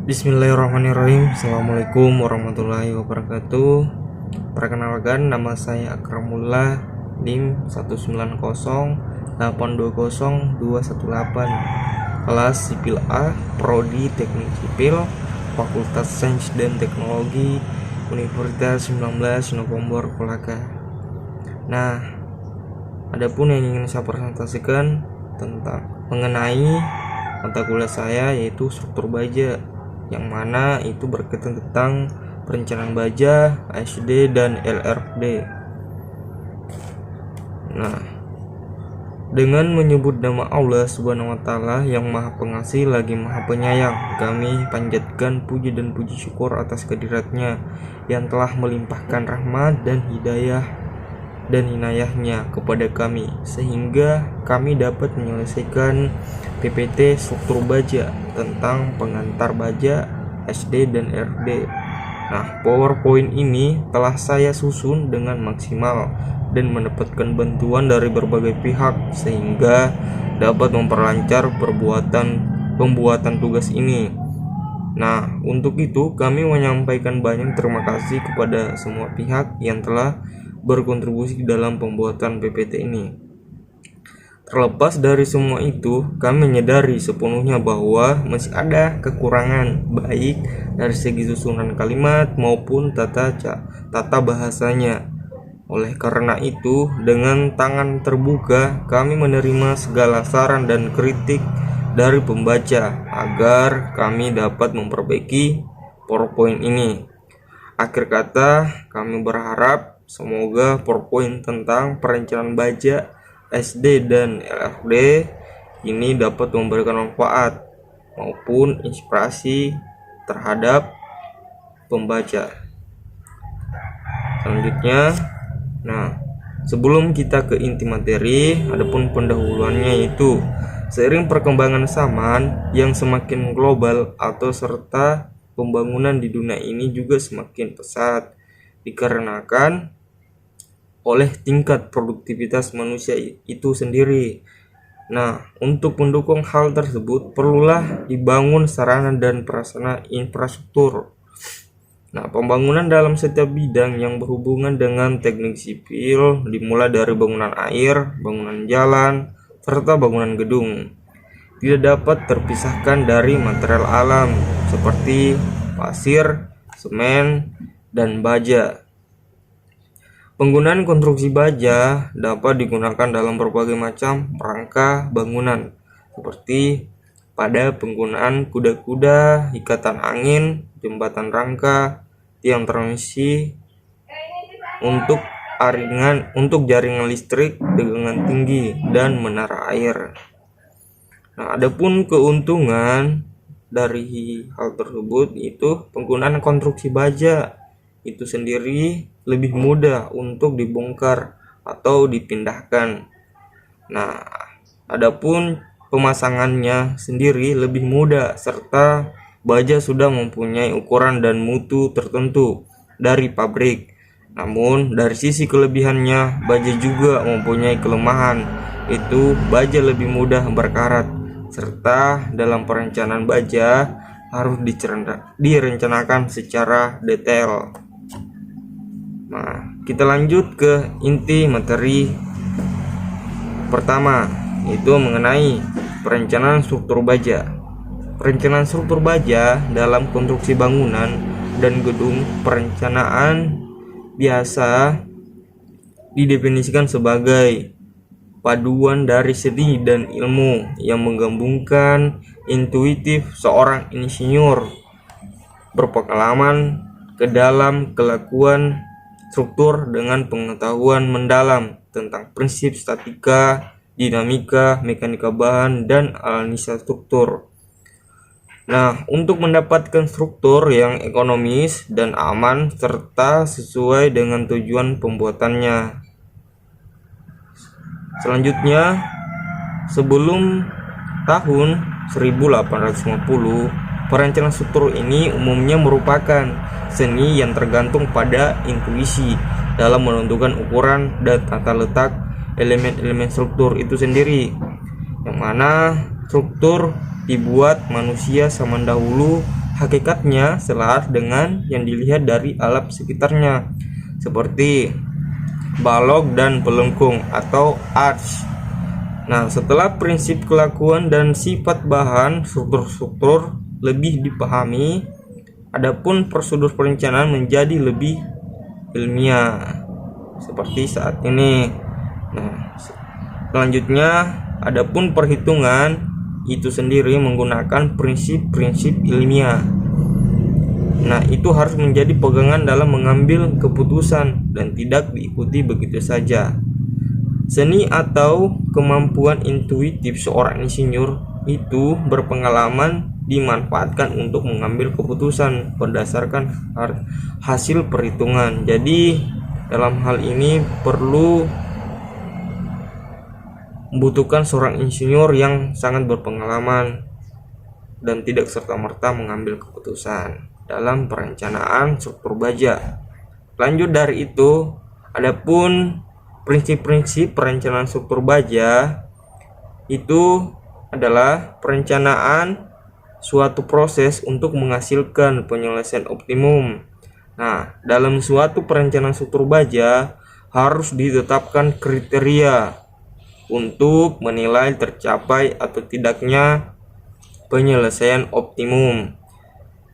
Bismillahirrahmanirrahim. Assalamualaikum warahmatullahi wabarakatuh. Perkenalkan, nama saya Akramullah, NIM 190820218, kelas Sipil A, Prodi Teknik Sipil, Fakultas Sains dan Teknologi, Universitas 19 November Kolaka. Nah, adapun yang ingin saya presentasikan tentang mengenai mata kuliah saya, yaitu struktur baja, yang mana itu berkaitan tentang perencanaan baja, ASD dan LRD. Nah, dengan menyebut nama Allah Subhanahu wa Ta'ala yang Maha Pengasih lagi Maha Penyayang, kami panjatkan puji dan puji syukur atas kehadiratnya yang telah melimpahkan rahmat dan hidayah dan inayahnya kepada kami, sehingga kami dapat menyelesaikan PPT struktur baja tentang pengantar baja, SD dan RD. Nah, PowerPoint ini telah saya susun dengan maksimal dan mendapatkan bantuan dari berbagai pihak, sehingga dapat memperlancar pembuatan tugas ini. Nah, untuk itu kami menyampaikan banyak terima kasih kepada semua pihak yang telah berkontribusi dalam pembuatan PPT ini. Terlepas dari semua itu, kami menyadari sepenuhnya bahwa masih ada kekurangan baik dari segi susunan kalimat maupun tata bahasanya. Oleh karena itu, dengan tangan terbuka, kami menerima segala saran dan kritik dari pembaca agar kami dapat memperbaiki PowerPoint ini. Akhir kata, kami berharap semoga PowerPoint tentang perencanaan baja, SD dan LRD ini dapat memberikan manfaat maupun inspirasi terhadap pembaca. Selanjutnya, sebelum kita ke inti materi, adapun pendahuluannya, yaitu seiring perkembangan zaman yang semakin global atau serta pembangunan di dunia ini juga semakin pesat dikarenakan oleh tingkat produktivitas manusia itu sendiri. Nah, untuk mendukung hal tersebut perlulah dibangun sarana dan prasarana infrastruktur. Nah, pembangunan dalam setiap bidang yang berhubungan dengan teknik sipil dimulai dari bangunan air, bangunan jalan, serta bangunan gedung tidak dapat terpisahkan dari material alam seperti pasir, semen, dan baja. Penggunaan konstruksi baja dapat digunakan dalam berbagai macam rangka bangunan, seperti pada penggunaan kuda-kuda, ikatan angin, jembatan rangka, tiang transmisi, untuk jaringan listrik, tegangan tinggi, dan menara air. Nah, adapun keuntungan dari hal tersebut itu penggunaan konstruksi baja itu sendiri lebih mudah untuk dibongkar atau dipindahkan. Nah, adapun pemasangannya sendiri lebih mudah, serta baja sudah mempunyai ukuran dan mutu tertentu dari pabrik. Namun dari sisi kelebihannya, baja juga mempunyai kelemahan, itu baja lebih mudah berkarat, serta dalam perencanaan baja harus direncanakan secara detail. Nah, kita lanjut ke inti materi pertama, yaitu mengenai perencanaan struktur baja. Perencanaan struktur baja dalam konstruksi bangunan dan gedung perencanaan biasa didefinisikan sebagai paduan dari seni dan ilmu yang menggabungkan intuitif seorang insinyur berpengalaman ke dalam kelakuan struktur dengan pengetahuan mendalam tentang prinsip statika, dinamika, mekanika bahan, dan analisa struktur. Nah, untuk mendapatkan struktur yang ekonomis dan aman serta sesuai dengan tujuan pembuatannya. Selanjutnya, sebelum tahun 1850, perencanaan struktur ini umumnya merupakan seni yang tergantung pada intuisi dalam menentukan ukuran dan tata letak elemen-elemen struktur itu sendiri, yang mana struktur dibuat manusia zaman dahulu hakikatnya selaras dengan yang dilihat dari alam sekitarnya, seperti balok dan pelengkung atau arch. Nah, setelah prinsip kelakuan dan sifat bahan struktur lebih dipahami, adapun prosedur perencanaan menjadi lebih ilmiah seperti saat ini. Nah, selanjutnya adapun perhitungan itu sendiri menggunakan prinsip-prinsip ilmiah. Nah, itu harus menjadi pegangan dalam mengambil keputusan dan tidak diikuti begitu saja. Seni atau kemampuan intuitif seorang insinyur itu berpengalaman dimanfaatkan untuk mengambil keputusan berdasarkan hasil perhitungan. Jadi, dalam hal ini perlu membutuhkan seorang insinyur yang sangat berpengalaman dan tidak serta-merta mengambil keputusan dalam perencanaan struktur baja. Lanjut dari itu, adapun prinsip-prinsip perencanaan struktur baja itu adalah perencanaan suatu proses untuk menghasilkan penyelesaian optimum. Nah, dalam suatu perencanaan struktur baja harus ditetapkan kriteria untuk menilai tercapai atau tidaknya penyelesaian optimum.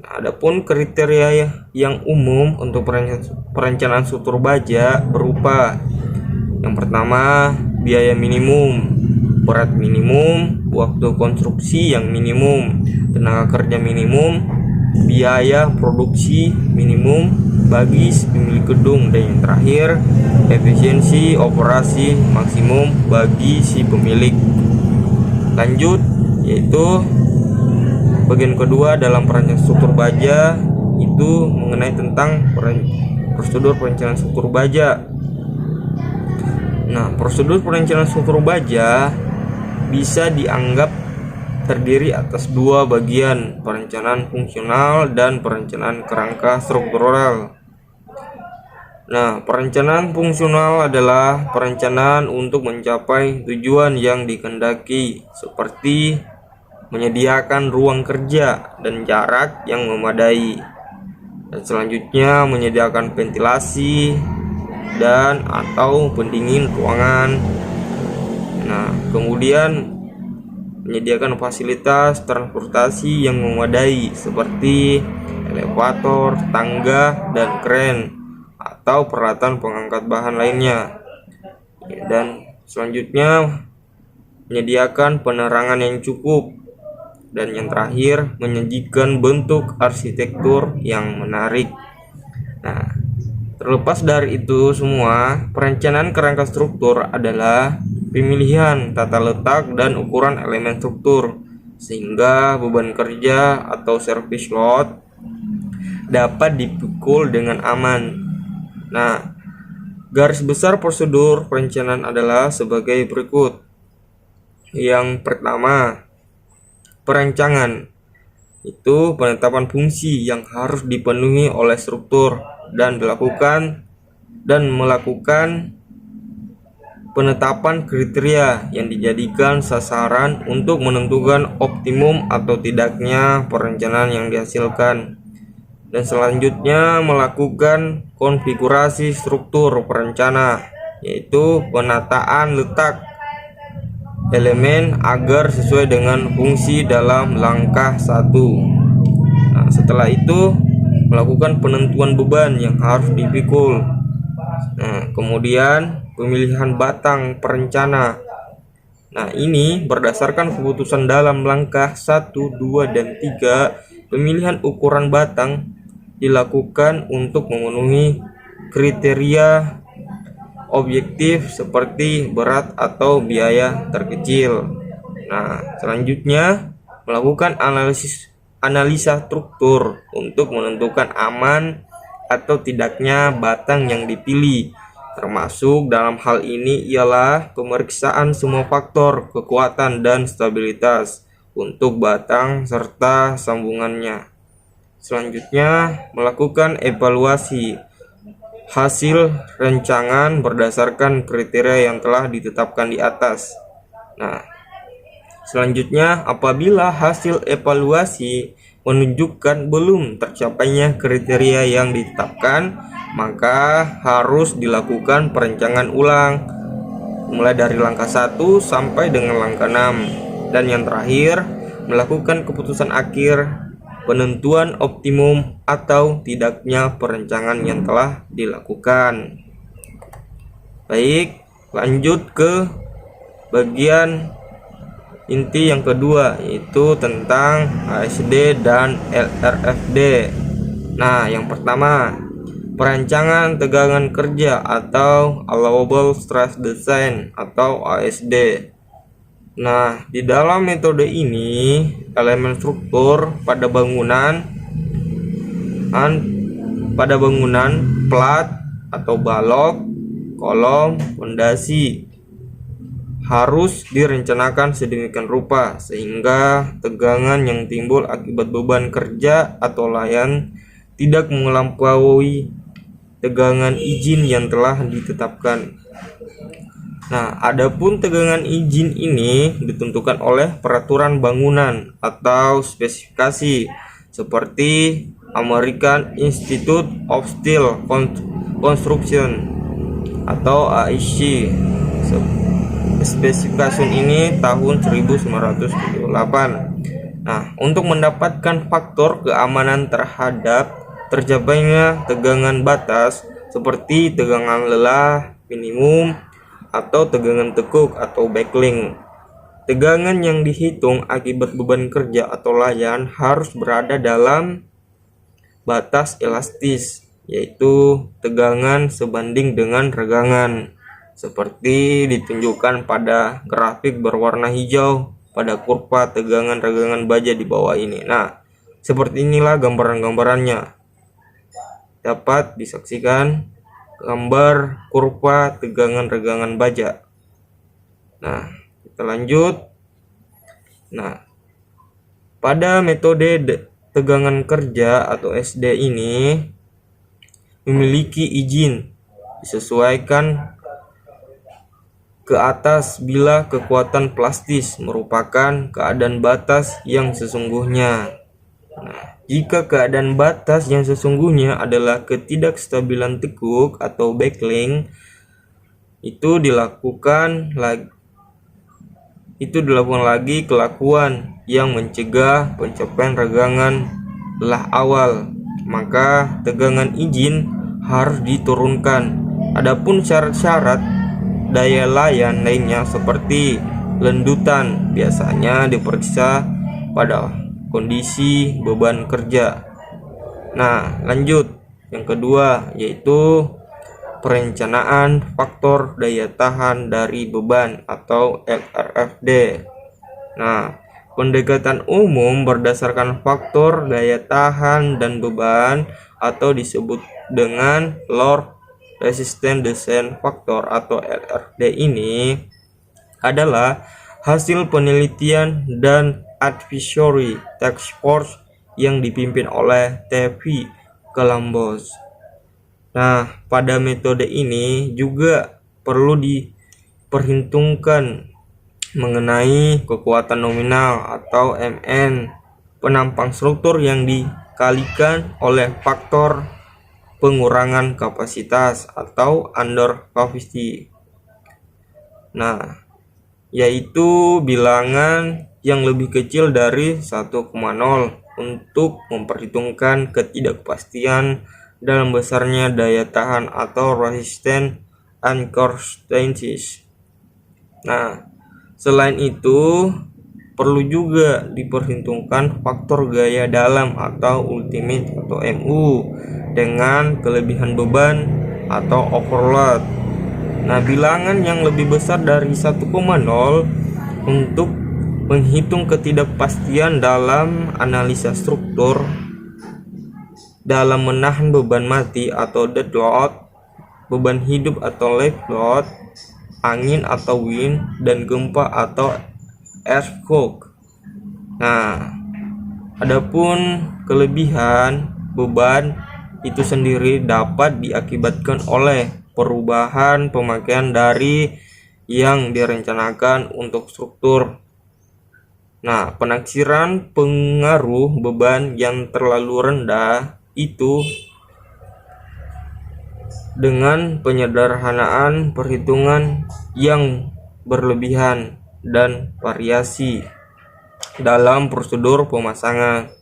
Nah, adapun kriteria yang umum untuk perencanaan struktur baja berupa: yang pertama, biaya minimum, berat minimum, waktu konstruksi yang minimum, tenaga kerja minimum, biaya produksi minimum bagi si pemilik gedung, dan yang terakhir, efisiensi operasi maksimum bagi si pemilik. Lanjut, yaitu bagian kedua dalam perencanaan struktur baja itu mengenai tentang prosedur perencanaan struktur baja. Nah, prosedur perencanaan struktur baja bisa dianggap terdiri atas dua bagian, perencanaan fungsional dan perencanaan kerangka struktural. Nah, perencanaan fungsional adalah perencanaan untuk mencapai tujuan yang dikehendaki, seperti menyediakan ruang kerja dan jarak yang memadai, dan selanjutnya menyediakan ventilasi dan atau pendingin ruangan. Nah, kemudian menyediakan fasilitas transportasi yang memadai seperti elevator, tangga, dan kren atau peralatan pengangkat bahan lainnya. Dan selanjutnya menyediakan penerangan yang cukup, dan yang terakhir menyajikan bentuk arsitektur yang menarik. Nah, terlepas dari itu semua, perencanaan kerangka struktur adalah pemilihan tata letak dan ukuran elemen struktur sehingga beban kerja atau service load dapat dipikul dengan aman. Nah, garis besar prosedur perencanaan adalah sebagai berikut. Yang pertama, perancangan itu penetapan fungsi yang harus dipenuhi oleh struktur dan melakukan penetapan kriteria yang dijadikan sasaran untuk menentukan optimum atau tidaknya perencanaan yang dihasilkan. Dan selanjutnya melakukan konfigurasi struktur perencana, yaitu penataan letak elemen agar sesuai dengan fungsi dalam langkah 1. Nah, setelah itu melakukan penentuan beban yang harus dipikul. Nah, kemudian pemilihan batang perencana. Nah, ini berdasarkan keputusan dalam langkah 1, 2, dan 3. Pemilihan ukuran batang dilakukan untuk memenuhi kriteria objektif seperti berat atau biaya terkecil. Nah, selanjutnya melakukan analisa struktur untuk menentukan aman atau tidaknya batang yang dipilih. Termasuk dalam hal ini ialah pemeriksaan semua faktor kekuatan dan stabilitas untuk batang serta sambungannya. Selanjutnya melakukan evaluasi hasil rancangan berdasarkan kriteria yang telah ditetapkan di atas. Nah, selanjutnya apabila hasil evaluasi menunjukkan belum tercapainya kriteria yang ditetapkan, maka harus dilakukan perencanaan ulang mulai dari langkah 1 sampai dengan langkah 6. Dan yang terakhir, melakukan keputusan akhir, penentuan optimum atau tidaknya perencanaan yang telah dilakukan. Baik, lanjut ke bagian inti yang kedua, yaitu tentang ASD dan LRFD. Nah, yang pertama, perancangan tegangan kerja atau Allowable Stress Design atau ASD. Nah, di dalam metode ini, elemen struktur pada bangunan plat atau balok, kolom, fondasi harus direncanakan sedemikian rupa sehingga tegangan yang timbul akibat beban kerja atau layan tidak melampaui tegangan izin yang telah ditetapkan. Nah, adapun tegangan izin ini ditentukan oleh peraturan bangunan atau spesifikasi seperti American Institute of Steel Construction atau AIC. Spesifikasi ini tahun 1978. Nah, untuk mendapatkan faktor keamanan terhadap tercapainya tegangan batas seperti tegangan lelah minimum atau tegangan tekuk atau backlink, tegangan yang dihitung akibat beban kerja atau layan harus berada dalam batas elastis, yaitu tegangan sebanding dengan regangan, seperti ditunjukkan pada grafik berwarna hijau pada kurva tegangan regangan baja di bawah ini. Nah, seperti inilah gambaran-gambarannya. Dapat disaksikan gambar kurva tegangan regangan baja. Nah, kita lanjut. Nah, pada metode tegangan kerja atau SD ini memiliki izin disesuaikan ke atas bila kekuatan plastis merupakan keadaan batas yang sesungguhnya. Nah, jika keadaan batas yang sesungguhnya adalah ketidakstabilan tekuk atau backlink, itu dilakukan lagi kelakuan yang mencegah pencapaian regangan lelah awal, maka tegangan izin harus diturunkan. Adapun syarat-syarat daya layan lainnya seperti lendutan biasanya diperiksa pada kondisi beban kerja. Nah, lanjut yang kedua, yaitu perencanaan faktor daya tahan dari beban atau LRFD. Nah, pendekatan umum berdasarkan faktor daya tahan dan beban atau disebut dengan Load Resistance Design Factor atau LRD ini adalah hasil penelitian dan advisory task force yang dipimpin oleh TV Columbus. Nah, pada metode ini juga perlu diperhitungkan mengenai kekuatan nominal atau MN penampang struktur yang dikalikan oleh faktor pengurangan kapasitas atau under capacity. Nah, yaitu bilangan yang lebih kecil dari 1,0 untuk memperhitungkan ketidakpastian dalam besarnya daya tahan atau resistance uncertainties. Nah, selain itu perlu juga diperhitungkan faktor gaya dalam atau ultimate atau MU dengan kelebihan beban atau overload. Nah, bilangan yang lebih besar dari 1,0 untuk menghitung ketidakpastian dalam analisa struktur dalam menahan beban mati atau dead load, beban hidup atau live load, angin atau wind, dan gempa atau earthquake. Nah, adapun kelebihan beban itu sendiri dapat diakibatkan oleh perubahan pemakaian dari yang direncanakan untuk struktur. Nah, penaksiran pengaruh beban yang terlalu rendah itu dengan penyederhanaan perhitungan yang berlebihan dan variasi dalam prosedur pemasangan.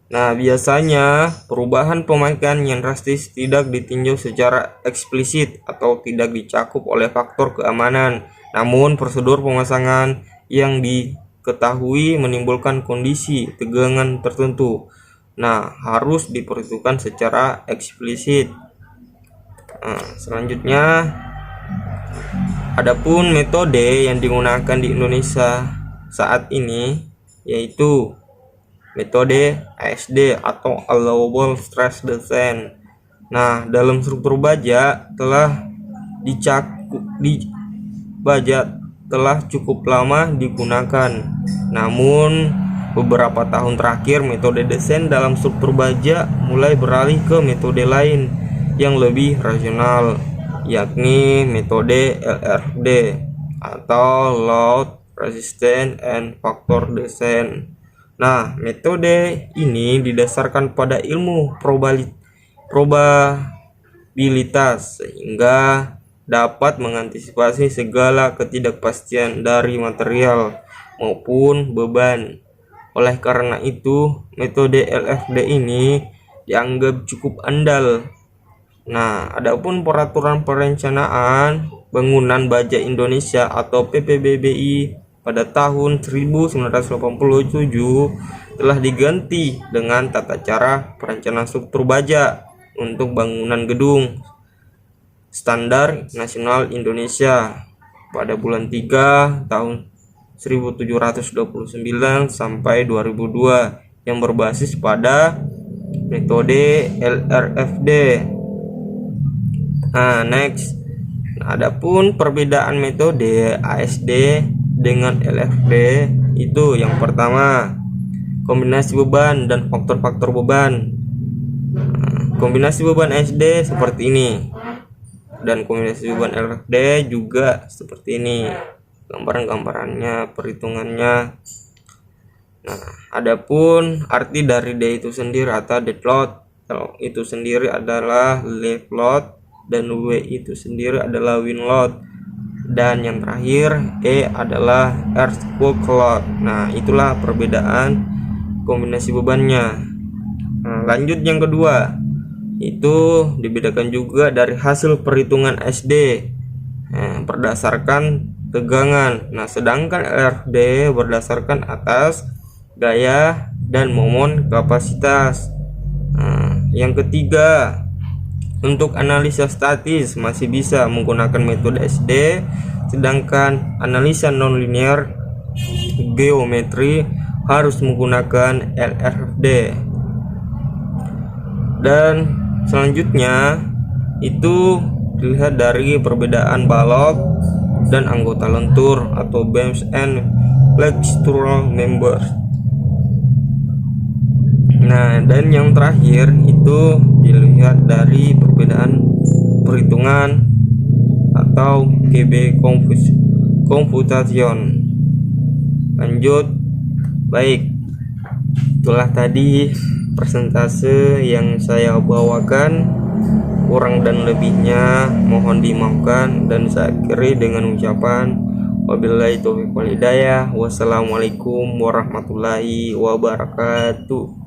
Nah, biasanya perubahan pemakaian yang drastis tidak ditinjau secara eksplisit atau tidak dicakup oleh faktor keamanan. Namun, prosedur pemasangan yang diketahui menimbulkan kondisi tegangan tertentu. Nah, harus diperhitungkan secara eksplisit. Nah, selanjutnya, adapun metode yang digunakan di Indonesia saat ini yaitu metode ASD atau Allowable Stress Design. Nah, dalam struktur baja telah cukup lama digunakan. Namun beberapa tahun terakhir metode desain dalam struktur baja mulai beralih ke metode lain yang lebih rasional, yakni metode LRFD atau Load Resistance and Factor Design. Nah, metode ini didasarkan pada ilmu probabilitas sehingga dapat mengantisipasi segala ketidakpastian dari material maupun beban. Oleh karena itu, metode LFD ini dianggap cukup andal. Nah, adapun Peraturan Perencanaan Bangunan Baja Indonesia atau PPBBI pada tahun 1987 telah diganti dengan tata cara perencanaan struktur baja untuk bangunan gedung standar nasional Indonesia pada bulan 3 tahun 1729 sampai 2002 yang berbasis pada metode LRFD. Nah, next. Adapun perbedaan metode ASD dengan LFD itu yang pertama, kombinasi beban dan faktor-faktor beban. Kombinasi beban SD seperti ini dan kombinasi beban LFD juga seperti ini. Gambaran-gambarannya, perhitungannya. Nah, adapun arti dari D itu sendiri atau dead load, L itu sendiri adalah live load dan W itu sendiri adalah wind load. Dan yang terakhir E adalah earthquake load. Nah, itulah perbedaan kombinasi bebannya. Nah, lanjut yang kedua, itu dibedakan juga dari hasil perhitungan SD berdasarkan tegangan. Nah, sedangkan LRFD berdasarkan atas gaya dan momon kapasitas. Nah, yang ketiga, untuk analisa statis masih bisa menggunakan metode SD, sedangkan analisa nonlinear geometri harus menggunakan LRFD. Dan selanjutnya itu dilihat dari perbedaan balok dan anggota lentur atau beams and flexural members. Nah, dan yang terakhir itu dilihat dari perbedaan perhitungan atau KB computation. Lanjut, baik, itulah tadi persentase yang saya bawakan. Kurang dan lebihnya mohon dimaafkan, dan saya akhiri dengan ucapan wabillahi taufiq wal hidayah. Wassalamualaikum warahmatullahi wabarakatuh.